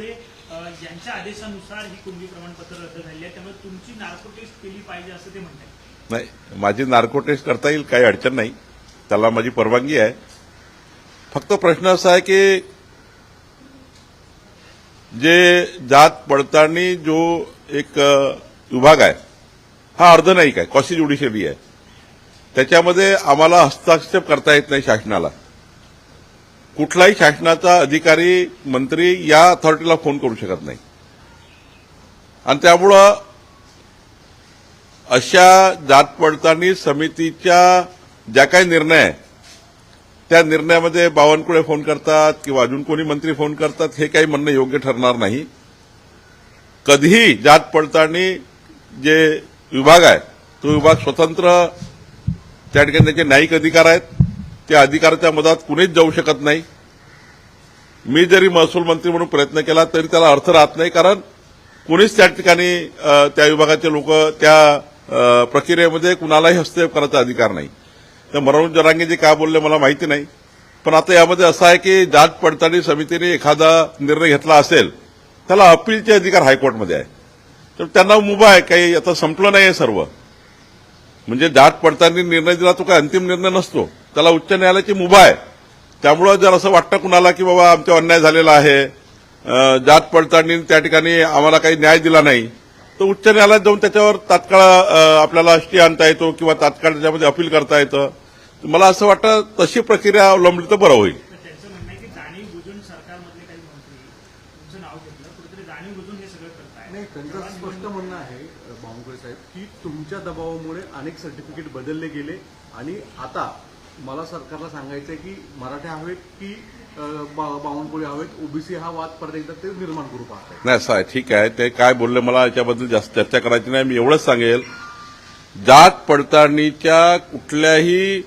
बावनकुळे यांच्या आदेशानुसार ही कुणबी प्रमाणपत्र रद्द झाली आहे, त्यामुळे तुमची नार्को टेस्ट केली पाहिजे असं ते म्हणतात. नाही, माझी नार्को टेस्ट करता येईल, काही अडचण नाही, त्याला माझी परवानगी आहे. फक्त प्रश्न असा आहे की जे जात पडताळणी जो एक विभाग आहे हा अर्धन्यायिक आहे, क्वासी ज्युडिशियरी आहे. त्याच्यामध्ये आम्हाला हस्तक्षेप करता येत नाही शासनाला. कुठलाही शासनाचा अधिकारी मंत्री या अथॉरिटीला फोन करू शकत नाही. आणि त्यामुळं अशा जात पडताळणी समितीच्या ज्या काही निर्णय आहे त्या निर्णयामध्ये बावनकुळे फोन करतात किंवा अजून कोणी मंत्री फोन करतात, हे काही म्हणणं योग्य ठरणार नाही. कधीही जात पडताळणी जे विभाग आहे तो विभाग स्वतंत्र, त्या ठिकाणी त्याचे न्यायिक अधिकार आहेत, त्या अधिकाराच्या मधात कुणीच जाऊ शकत नाही. मी जरी महसूल मंत्री म्हणून प्रयत्न केला तरी त्याला अर्थ राहत नाही, कारण कुणीच त्या ठिकाणी त्या विभागाचे लोक त्या प्रक्रियेमध्ये कुणालाही हस्तक्षेप करायचा अधिकार नाही. तर मनोज जरांगे काय बोलले मला माहिती नाही, पण आता यामध्ये असं आहे की जात पडताळणी समितीने एखादा निर्णय घेतला असेल त्याला अपीलचे अधिकार हायकोर्टमध्ये आहे. तर त्यांना मुभा आहे, काही आता संपलं नाही सर्व. म्हणजे जात पडताळणी निर्णय दिला तो काय अंतिम निर्णय नसतो, त्याला उच्च न्यायालयाची मुभा आहे. त्यामुळं जर असं वाटतं कुणाला की बाबा आमचा अन्याय झालेला आहे, जात पडताळणी त्या ठिकाणी आम्हाला काही न्याय दिला नाही, तर उच्च न्यायालयात जाऊन त्याच्यावर तात्काळ आपल्याला स्टे आणता येतो किंवा तात्काळ त्याच्यामध्ये अपील करता येतं. मला असं वाटतं तशी प्रक्रिया अवलंबली तर बरं होईल. त्यांचं म्हणणं आहे की जाणीव-बुजून सरकारमधले काही मंत्री तुमचं नाव घेतलं, कुठेतरी जाणीव-बुजून हे सगळं करताय. नाही, त्यांचं स्पष्ट म्हणणं आहे बावनकुळे साहेब की तुमच्या दबावामुळे अनेक सर्टिफिकेट बदलले गेले आणि आता मला सरकारला सांगायचंय की मराठे हवेत की बावनकुळे हवेत, ओबीसी हा वाद परत एकदा ते निर्माण करू पाहत. नाही, असं आहे, ठीक आहे, ते काय बोलले मला याच्याबद्दल जास्त चर्चा करायची नाही. मी एवढंच सांगेल, जात पडताळणीच्या कुठल्याही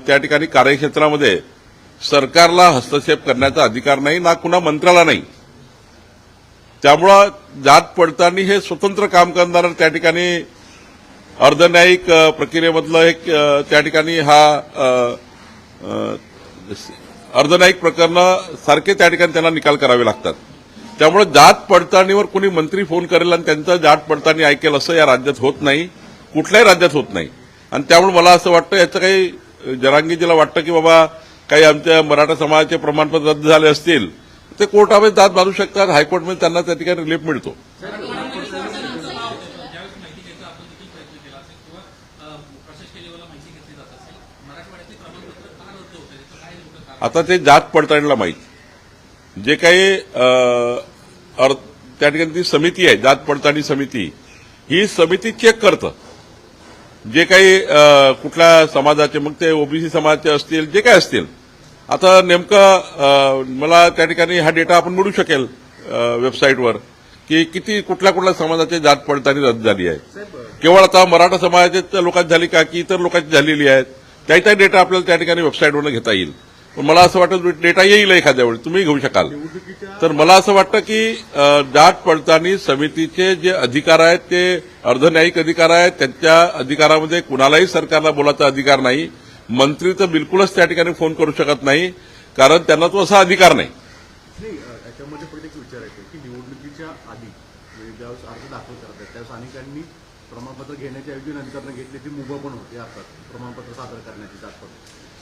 त्या ठिकाणी कार्यक्षेत्रामध्ये सरकारला हस्तक्षेप करण्याचा अधिकार नाही, ना कुणा मंत्र्याला नाही. त्यामुळं जात पडताळणी हे स्वतंत्र काम करणारं त्या ठिकाणी अर्धन्यायिक प्रक्रियेमधलं एक त्या ठिकाणी हा अर्धन्यायिक प्रकरणं सारखे त्या ठिकाणी त्यांना निकाल करावे लागतात. त्यामुळे जात पडताळणीवर कोणी मंत्री फोन करेल आणि त्यांचं जात पडताळणी ऐकेल असं या राज्यात होत नाही, कुठल्याही राज्यात होत नाही. आणि त्यामुळे मला असं वाटतं याचं काही जरांगीजीला वाटतं की बाबा काही आमच्या मराठा समाजाचे प्रमाणपत्र रद्द झाले असतील ते कोर्टामध्ये दाद मारू शकतात, हायकोर्टमध्ये त्यांना त्या ठिकाणी रिलीफ मिळतो. आता ते जात पडताळणीला माहीत, जे काही त्या ठिकाणी ती समिती आहे जात पडताळणी समिती, ही समिती चेक करतं जे काही कुठल्या समाजाचे, मग ते ओबीसी समाजाचे असतील जे काही असतील. आता नेमकं मला त्या ठिकाणी हा डेटा आपण मिळू शकेल वेबसाईटवर की किती कुठल्या कुठल्या समाजाची जात पडताळणी रद्द झाली आहे. केवळ आता मराठा समाजाच्या लोकांची झाली का की इतर लोकांची झालेली आहेत, त्याचा डेटा आपल्याला त्या ठिकाणी वेबसाईटवरून घेता येईल. पण मला असं वाटतं डेटा येईल एखाद्या वेळी, तुम्ही घेऊ शकाल. तर मला असं वाटतं की जात पडताळणी समितीचे जे अधिकार आहेत ते अर्धन्यायिक अधिकार आहेत, त्यांच्या अधिकारामध्ये कुणालाही सरकारला बोलायचा अधिकार नाही. मंत्री तर बिलकुलच त्या ठिकाणी फोन करू शकत नाही, कारण त्यांना तो असा अधिकार नाही. त्याच्यामध्ये पण एक विचारायचं की निवडणुकीच्या आधी ज्यावेळेस अर्ज दाखल करतात त्यावेळेस अनेकांनी प्रमाणपत्र घेण्याच्या ऐवजी नंतर घेतली ती मुभा पण होती अर्थात प्रमाणपत्र सादर करण्याची जात.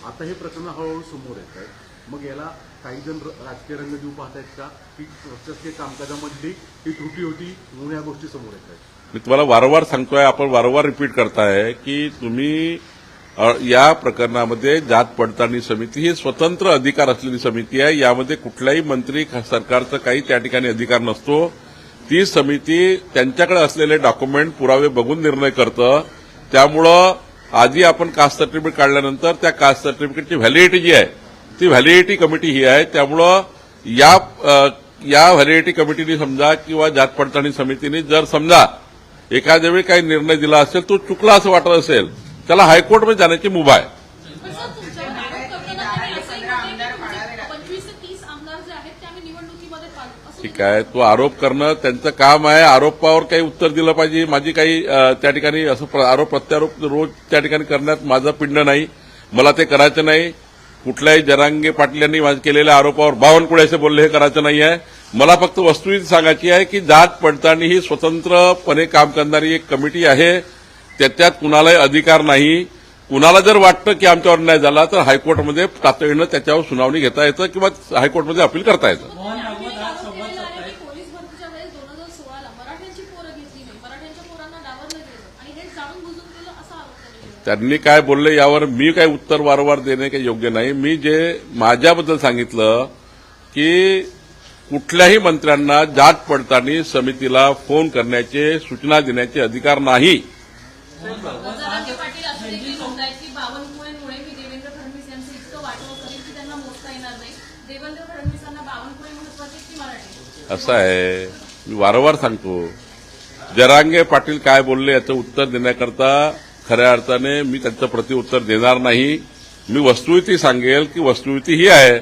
आता हे प्रकरण हळूहळू समोर येत आहे, मग याला काही जण राजकीय रंगजीव पाहतायत का की प्रशासकीय कामकाजामधली ही त्रुटी होती म्हणून या गोष्टी समोर येत आहेत? मी तुम्हाला वारंवार सांगतोय, आपण वारंवार रिपीट करताय की तुम्ही या प्रकरणामध्ये जात पडताळणी समिती ही स्वतंत्र अधिकार असलेली समिती आहे. यामध्ये कुठलाही मंत्री सरकारचा काही त्या ठिकाणी अधिकार नसतो. ती समिती त्यांच्याकडे असलेले डॉक्युमेंट पुरावे बघून निर्णय करतं. त्यामुळं आधी आपण कास्ट सर्टिफिकेट काढल्यानंतर त्या कास्ट सर्टिफिकेटची व्हॅलिडिटी जी आहे ती व्हॅलिडिटी कमिटी ही आहे. त्यामुळं या व्हॅलिडिटी कमिटीने समजा किंवा जात पडताळणी समितीने जर समजा एखाद्या वेळी काही निर्णय दिला असेल तो चुकला असं वाटत असेल, त्याला हायकोर्टमध्ये जाण्याची मुभा आहे. ठीक आहे, तो आरोप करणं त्यांचं काम आहे. आरोपावर काही उत्तर दिलं पाहिजे. माझी काही त्या ठिकाणी असं आरोप प्रत्यारोप रोज त्या ठिकाणी करण्यात माझं पिंड नाही, मला ते करायचं नाही. कुठल्याही जरांगे पाटील यांनी केलेल्या आरोपावर बावनकुळे असे बोलले हे करायचं नाही आहे. मला फक्त वस्तुस्थिती सांगायची आहे की जात पडताळणी ही स्वतंत्रपणे काम करणारी एक कमिटी आहे. त्याच्यात कुणालाही अधिकार नाही. कुणाला जर वाटतं की आमच्यावर अन्याय झाला तर हायकोर्टमध्ये तातडीनं त्याच्यावर सुनावणी घेता येतं किंवा हायकोर्टमध्ये अपील करता येतं. पोलीस भरतीच्या वेळेस 2016ला मराठ्यांची पोरं घेतली नाही, मराठ्यांच्या पोरांना डावरलं गेलं आणि हे जाणून बुजून केलं असा आरोप त्यांनी केला. त्यांनी काय बोलले यावर मी काही उत्तर वारंवार देणे काही योग्य नाही. मी जे माझ्याबद्दल सांगितलं की कुठल्याही मंत्र्यांना जात पडताळणी समितीला फोन करण्याचे सूचना देण्याचे अधिकार नाही. जरांगे पाटील असं देखील म्हणतायत की बावनकुळेंमुळे मी देवेंद्र फडणवीस यांचं इतकं वाटोळ करीन की त्यांना मोजता येणार नाही. देवेंद्र फडणवीसांना बावनकुळे महत्वाचे की मराठी? असं आहे, मी वारंवार सांगतो, जरांगे पाटील काय बोलले याचं उत्तर देण्याकरता खऱ्या अर्थाने मी त्यांचं प्रतिउत्तर देणार नाही. मी वस्तुस्थिती सांगेल की वस्तुस्थिती ही आहे.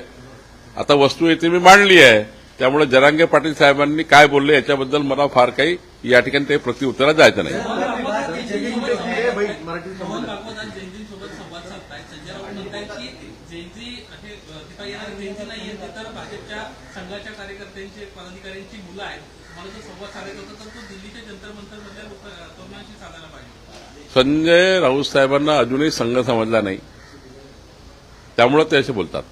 आता वस्तुस्थिती मी मांडली आहे, त्यामुळे जरांगे पाटील साहेबांनी काय बोलले याच्याबद्दल मला फार काही या ठिकाणी ते प्रतिउत्तरात जायचं नाही. मोहन भागवत आज जैनजींसोबत संवाद साधतायत. संजय राऊत म्हणतायत की जैनजी हे तिथं येणारे जैनजी नाहीये, ते तर भाजपच्या संघाच्या कार्यकर्त्यांची पदाधिकाऱ्यांची मुलं आहेत. मला जो संवाद साधायचा होता तर तो दिल्लीच्या जंतर मंतरमधल्या तरुणांशी साधायला पाहिजे. संजय राऊत साहेबांना अजूनही संघ समजला नाही, त्यामुळे ते असे बोलतात.